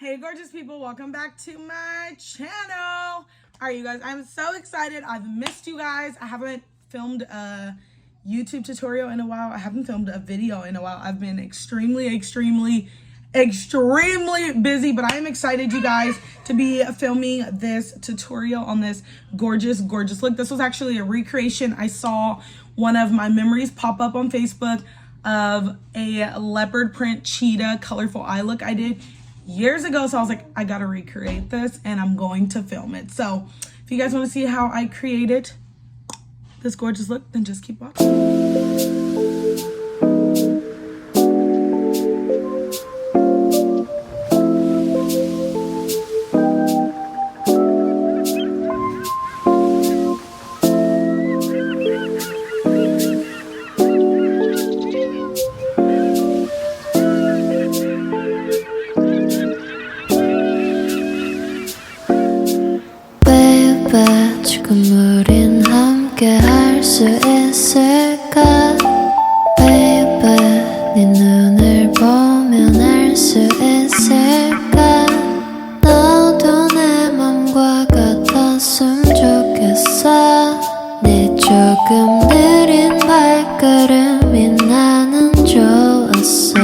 Hey gorgeous people, welcome back to my channel. All right, you guys, I'm so excited. I've missed you guys. I haven't filmed a YouTube tutorial in a while. I haven't filmed a video in a while. I've been extremely busy, but I am excited, you guys, to be filming this tutorial on this gorgeous look. This was actually a recreation. I saw one of my memories pop up on Facebook of a leopard print cheetah colorful eye look I did years ago. So I was like, I gotta recreate this and I'm going to film it. So if you guys want to see how I created this gorgeous look, then just keep watching. 지금 우린 함께 할 수 있을까 Baby 네 눈을 보면 알 수 있을까 너도 내 맘과 같았으면 좋겠어 네 조금 느린 발걸음이 나는 좋았어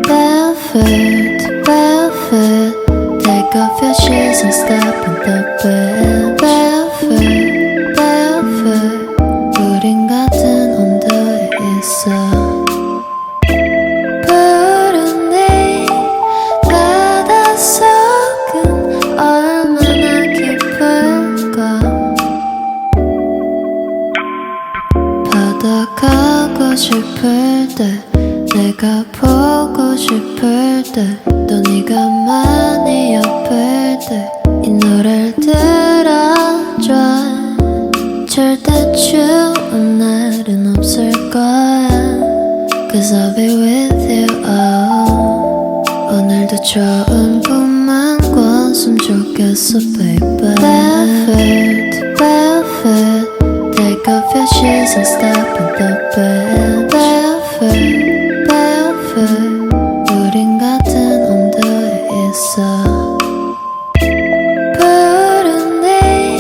Barefoot, barefoot Take off your shoes and step in the bed Barefoot, barefoot 우린 같은 온도에 있어 푸른 네 바닷속은 얼마나 깊을까 바다 가고 싶을 때 내가 보고 싶을 때 또 네가 많이 아플 때 이 노래를 들어줘 절대 추운 날은 없을 거야 Cause I'll be with you oh. 오늘도 좋은 꿈만 꿨으면 좋겠어 baby Barefoot, barefoot Take off your shoes and step in the bed Barefoot, barefoot 우린 같은 온도에 있어 푸른 네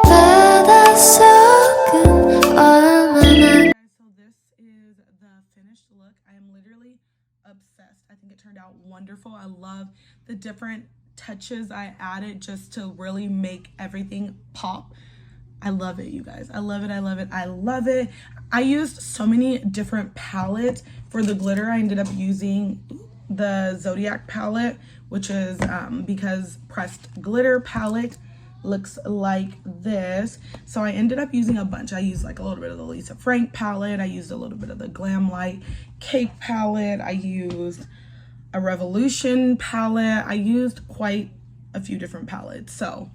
바닷속은 얼마나 So this is the finished look. I am literally obsessed. I think it turned out wonderful. I love the different touches I added just to really make everything pop. I love it, you guys. I love it. I used so many different palettes for the glitter. I ended up using the Zodiac palette, which is because pressed glitter palette looks like this. So I ended up using a bunch. I used like a little bit of the Lisa Frank palette. I used a little bit of the GLAM Light Cake palette. I used a Revolution palette. I used quite a few different palettes. So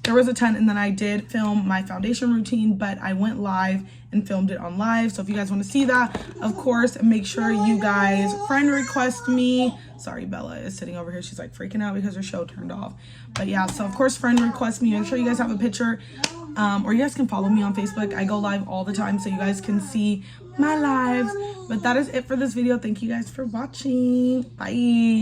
there was a ton, and then I did film my foundation routine, but I went live and filmed it on live. So if you guys want to see that, of course, make sure you guys friend request me. Sorry, Bella is sitting over here. She's like freaking out because her show turned off. But yeah, so of course, friend request me. Make sure you guys have a picture, or you guys can follow me on Facebook. I go live all the time, so you guys can see my lives. But that is it for this video. Thank you guys for watching. Bye.